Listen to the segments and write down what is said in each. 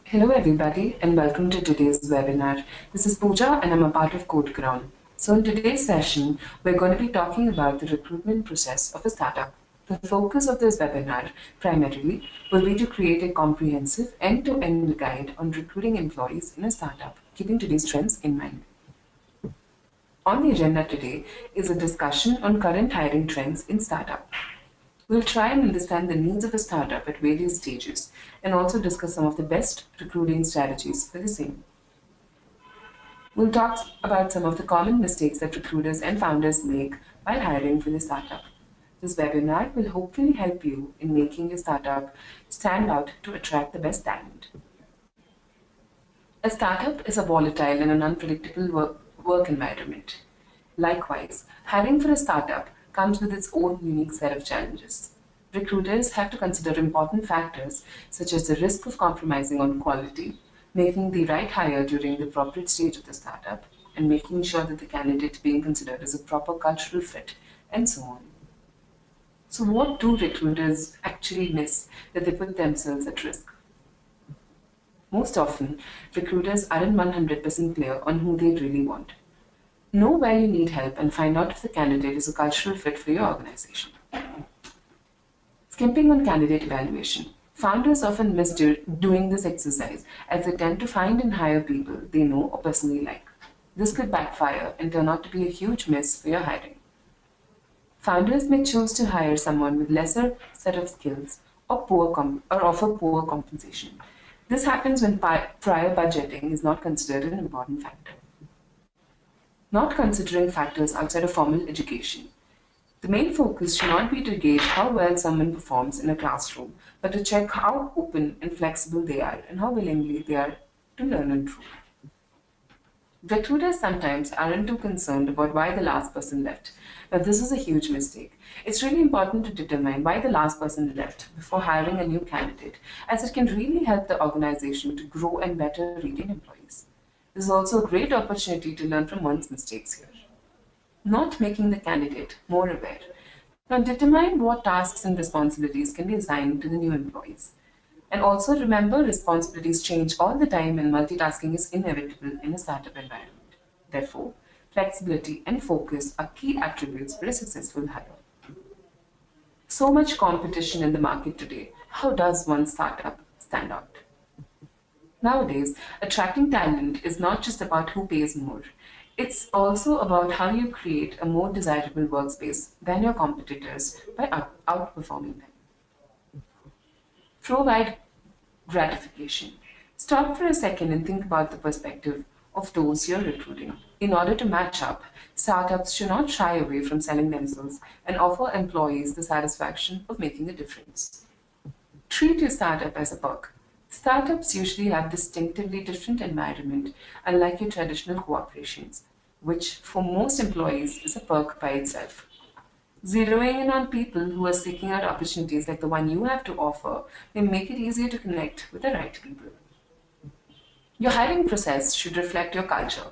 Hello everybody and welcome to today's webinar. This is Pooja and I'm a part of CodeGround. So in today's session, we're going to be talking about the recruitment process of a startup. The focus of this webinar primarily will be to create a comprehensive end-to-end guide on recruiting employees in a startup, keeping today's trends in mind. On the agenda today is a discussion on current hiring trends in startup. We'll try and understand the needs of a startup at various stages and also discuss some of the best recruiting strategies for the same. We'll talk about some of the common mistakes that recruiters and founders make while hiring for the startup. This webinar will hopefully help you in making your startup stand out to attract the best talent. A startup is a volatile and an unpredictable work environment. Likewise, hiring for a startup comes with its own unique set of challenges. Recruiters have to consider important factors such as the risk of compromising on quality, making the right hire during the appropriate stage of the startup, and making sure that the candidate being considered is a proper cultural fit, and so on. So, what do recruiters actually miss that they put themselves at risk? Most often, recruiters aren't 100% clear on who they really want. Know where you need help and find out if the candidate is a cultural fit for your organization. Skimping on candidate evaluation. Founders often miss doing this exercise as they tend to find and hire people they know or personally like. This could backfire and turn out to be a huge miss for your hiring. Founders may choose to hire someone with lesser set of skills or offer poor compensation. This happens when prior budgeting is not considered an important factor. Not considering factors outside of formal education. The main focus should not be to gauge how well someone performs in a classroom, but to check how open and flexible they are and how willingly they are to learn and grow. Recruiters sometimes aren't too concerned about why the last person left. Now, this is a huge mistake. It's really important to determine why the last person left before hiring a new candidate, as it can really help the organization to grow and better retain employees. This is also a great opportunity to learn from one's mistakes here. Not making the candidate more aware. Now, determine what tasks and responsibilities can be assigned to the new employees. And also remember, responsibilities change all the time and multitasking is inevitable in a startup environment. Therefore, flexibility and focus are key attributes for a successful hire. So much competition in the market today. How does one startup stand out? Nowadays, attracting talent is not just about who pays more. It's also about how you create a more desirable workspace than your competitors by outperforming them. Provide gratification. Stop for a second and think about the perspective of those you're recruiting. In order to match up, startups should not shy away from selling themselves and offer employees the satisfaction of making a difference. Treat your startup as a perk. Startups usually have distinctively different environment, unlike your traditional corporations, which for most employees is a perk by itself. Zeroing in on people who are seeking out opportunities like the one you have to offer may make it easier to connect with the right people. Your hiring process should reflect your culture.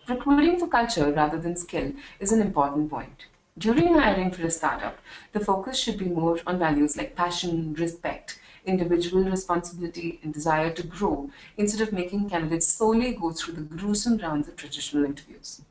Recruiting for culture rather than skill is an important point. During hiring for a startup, the focus should be more on values like passion, respect, individual responsibility, and desire to grow instead of making candidates solely go through the gruesome rounds of traditional interviews.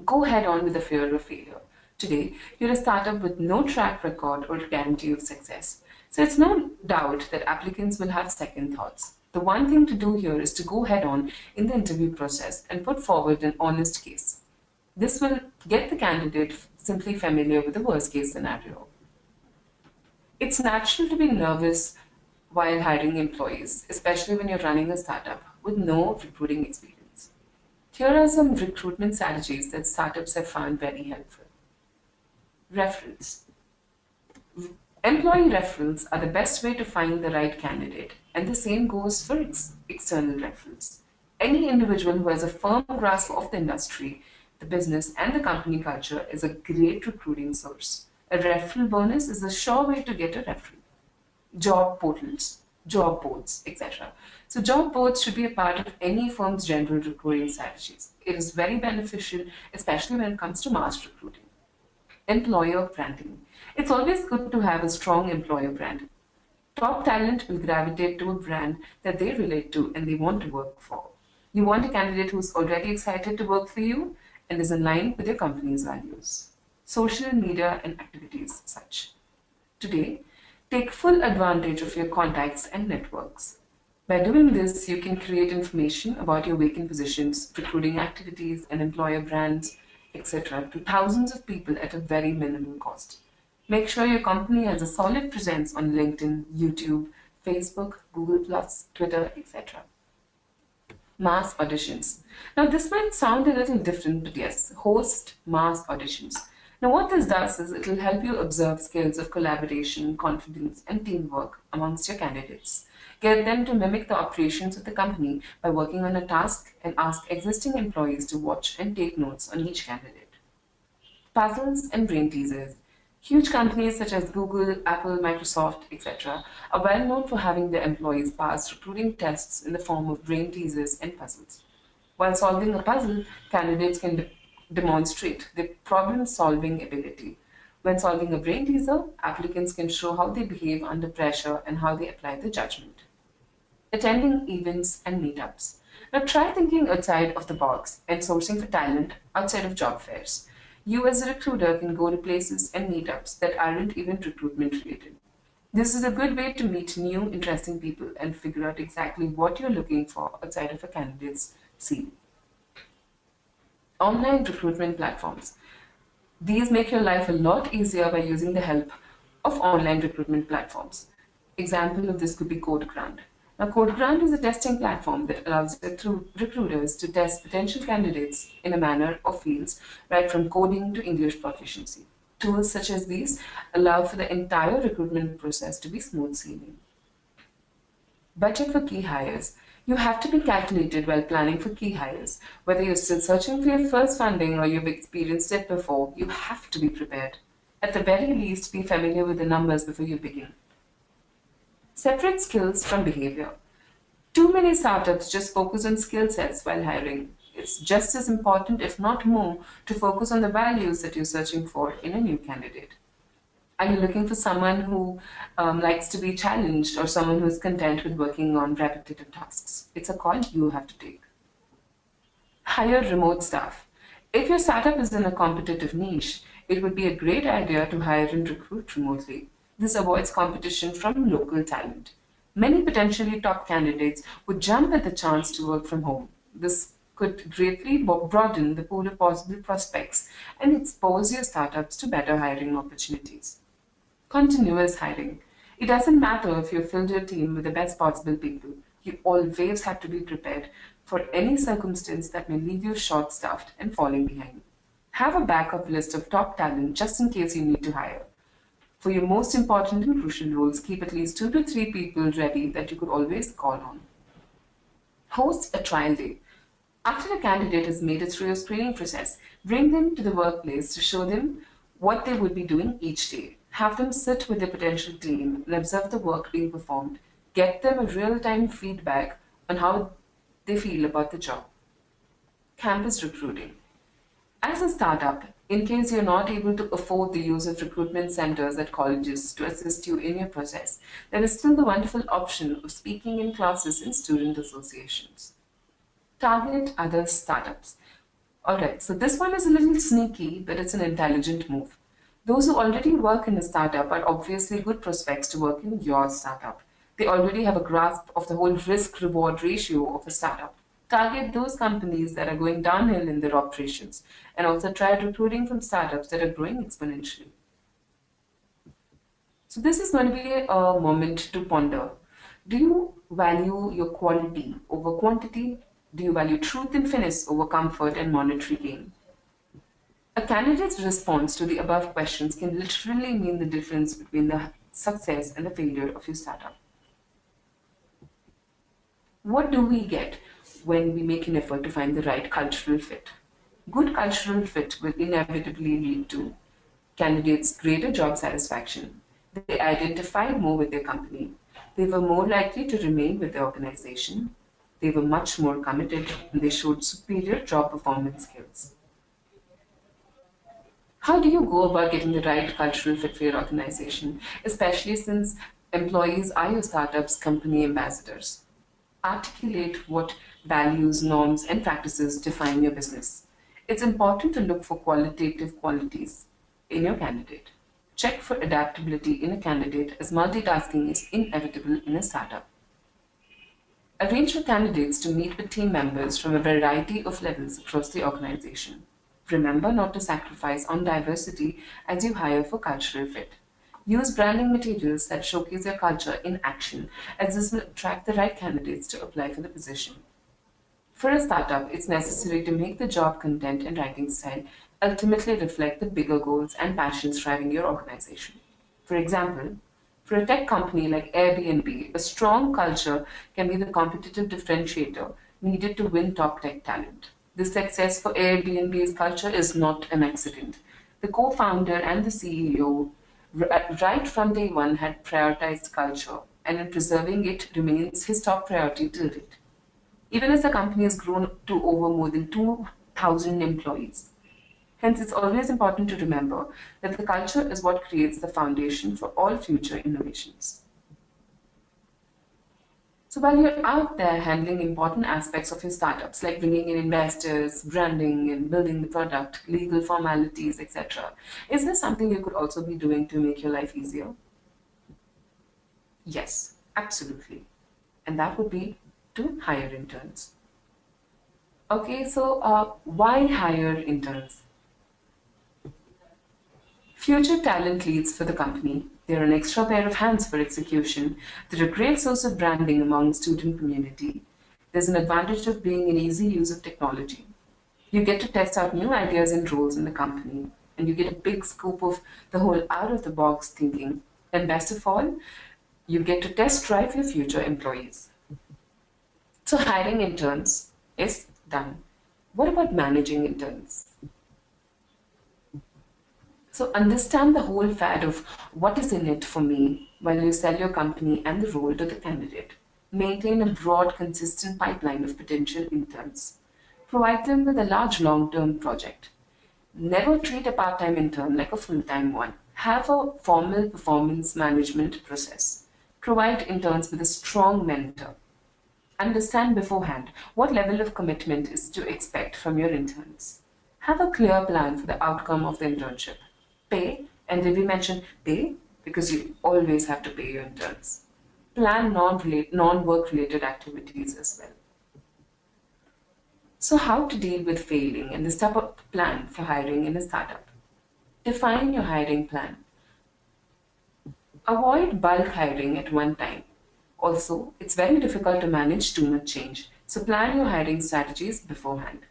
Go head on with the fear of failure. Today, you're a startup with no track record or guarantee of success. So it's no doubt that applicants will have second thoughts. The one thing to do here is to go head on in the interview process and put forward an honest case. This will get the candidate simply familiar with the worst case scenario. It's natural to be nervous while hiring employees, especially when you're running a startup with no recruiting experience. Here are some recruitment strategies that startups have found very helpful. Referrals. Employee referrals are the best way to find the right candidate, and the same goes for external referrals. Any individual who has a firm grasp of the industry, the business, and the company culture is a great recruiting source. A referral bonus is a sure way to get a referral. Job portals, job boards, etc. So job boards should be a part of any firm's general recruiting strategies. It is very beneficial, especially when it comes to mass recruiting. Employer branding. It's always good to have a strong employer brand. Top talent will gravitate to a brand that they relate to and they want to work for. You want a candidate who's already excited to work for you and is in line with your company's values. Social media and activities such. Today, take full advantage of your contacts and networks. By doing this, you can create information about your vacant positions, recruiting activities, and employer brands, etc., to thousands of people at a very minimal cost. Make sure your company has a solid presence on LinkedIn, YouTube, Facebook, Google, Twitter, etc. Mass auditions. Now, this might sound a little different, but yes, host mass auditions. Now, what this does is it will help you observe skills of collaboration, confidence, and teamwork amongst your candidates. Get them to mimic the operations of the company by working on a task and ask existing employees to watch and take notes on each candidate. Puzzles and brain teasers. Huge companies such as Google, Apple, Microsoft, etc., are well known for having their employees pass recruiting tests in the form of brain teasers and puzzles. While solving a puzzle, candidates can demonstrate their problem solving ability. When solving a brain teaser, applicants can show how they behave under pressure and how they apply their judgment. Attending events and meetups. Now try thinking outside of the box and sourcing for talent outside of job fairs. You as a recruiter can go to places and meetups that aren't even recruitment related. This is a good way to meet new, interesting people and figure out exactly what you're looking for outside of a candidate's CV. Online recruitment platforms. These make your life a lot easier by using the help of online recruitment platforms. Example of this could be CodeGrant. Now, CodeGrant is a testing platform that allows recruiters to test potential candidates in a manner of fields, right from coding to English proficiency. Tools such as these allow for the entire recruitment process to be smooth sailing. Budget for key hires. You have to be calculated while planning for key hires. Whether you're still searching for your first funding or you've experienced it before, you have to be prepared. At the very least, be familiar with the numbers before you begin. Separate skills from behavior. Too many startups just focus on skill sets while hiring. It's just as important, if not more, to focus on the values that you're searching for in a new candidate. Are you looking for someone who likes to be challenged or someone who's content with working on repetitive tasks? It's a call you have to take. Hire remote staff. If your startup is in a competitive niche, it would be a great idea to hire and recruit remotely. This avoids competition from local talent. Many potentially top candidates would jump at the chance to work from home. This could greatly broaden the pool of possible prospects and expose your startups to better hiring opportunities. Continuous hiring. It doesn't matter if you've filled your team with the best possible people. You always have to be prepared for any circumstance that may leave you short-staffed and falling behind. Have a backup list of top talent just in case you need to hire. For your most important and crucial roles, keep at least 2 to 3 people ready that you could always call on. Host a trial day. After a candidate has made it through your screening process, bring them to the workplace to show them what they would be doing each day. Have them sit with their potential team and observe the work being performed. Get them a real-time feedback on how they feel about the job. Campus recruiting. As a startup, in case you're not able to afford the use of recruitment centers at colleges to assist you in your process, there is still the wonderful option of speaking in classes in student associations. Target other startups. Alright, so this one is a little sneaky, but it's an intelligent move. Those who already work in a startup are obviously good prospects to work in your startup. They already have a grasp of the whole risk-reward ratio of a startup. Target those companies that are going downhill in their operations and also try recruiting from startups that are growing exponentially. So this is going to be a moment to ponder. Do you value your quality over quantity? Do you value truth and finesse over comfort and monetary gain? A candidate's response to the above questions can literally mean the difference between the success and the failure of your startup. What do we get when we make an effort to find the right cultural fit? Good cultural fit will inevitably lead to candidates' greater job satisfaction. They identified more with their company. They were more likely to remain with the organization. They were much more committed and they showed superior job performance skills. How do you go about getting the right cultural fit for your organization, especially since Employees are your startup's company ambassadors. Articulate what values, norms, and practices define your business. It's important to look for qualitative qualities in your candidate. Check for adaptability in a candidate, as multitasking is inevitable in a startup. Arrange for candidates to meet with team members from a variety of levels across the organization. Remember not to sacrifice on diversity as you hire for cultural fit. Use branding materials that showcase your culture in action, as this will attract the right candidates to apply for the position. For a startup, it's necessary to make the job content and writing style ultimately reflect the bigger goals and passions driving your organization. For example, for a tech company like Airbnb, a strong culture can be the competitive differentiator needed to win top tech talent. The success for Airbnb's culture is not an accident. The co founder and the CEO, right from day one, had prioritized culture, and in preserving it remains his top priority till date. Even as the company has grown to over more than 2,000 employees. Hence, it's always important to remember that the culture is what creates the foundation for all future innovations. So while you're out there handling important aspects of your startups, like bringing in investors, branding, and building the product, legal formalities, etc., is there something you could also be doing to make your life easier? Yes, absolutely. And that would be to hire interns. Okay, so why hire interns? Future talent leads for the company. They're an extra pair of hands for execution. They're a great source of branding among the student community. There's an advantage of being an easy use of technology. You get to test out new ideas and roles in the company, and you get a big scoop of the whole out of the box thinking. And best of all, you get to test drive your future employees. So, hiring interns is done. What about managing interns? So understand the whole fad of what is in it for me while you sell your company and the role to the candidate. Maintain a broad, consistent pipeline of potential interns. Provide them with a large long-term project. Never treat a part-time intern like a full-time one. Have a formal performance management process. Provide interns with a strong mentor. Understand beforehand what level of commitment is to expect from your interns. Have a clear plan for the outcome of the internship. Pay, and did we mention pay? Because you always have to pay your interns. Plan non-work related activities as well. So how to deal with failing and the step up plan for hiring in a startup? Define your hiring plan. Avoid bulk hiring at one time. Also, it's very difficult to manage too much change, so plan your hiring strategies beforehand.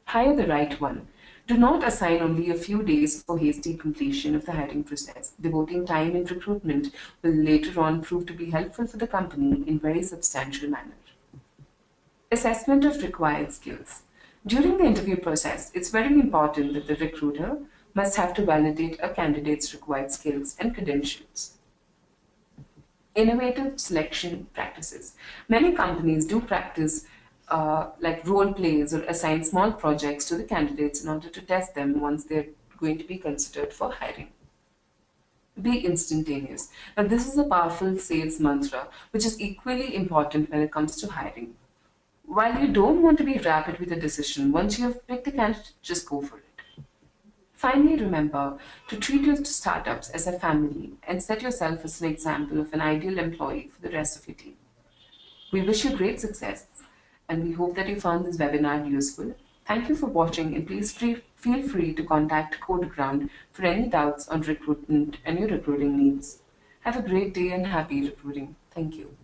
Hire the right one. Do not assign only a few days for hasty completion of the hiring process. Devoting time in recruitment will later on prove to be helpful for the company in very substantial manner. Assessment of required skills. During the interview process, it's very important that the recruiter must have to validate a candidate's required skills and credentials. Innovative selection practices. Many companies do practice like role plays or assign small projects to the candidates in order to test them once they're going to be considered for hiring. Be instantaneous. Now, this is a powerful sales mantra which is equally important when it comes to hiring. While you don't want to be rapid with a decision, once you have picked a candidate, just go for it. Finally, remember to treat your startups as a family and set yourself as an example of an ideal employee for the rest of your team. We wish you great success and we hope that you found this webinar useful. Thank you for watching and please feel free to contact CodeGround for any doubts on recruitment and your recruiting needs. Have a great day and happy recruiting. Thank you.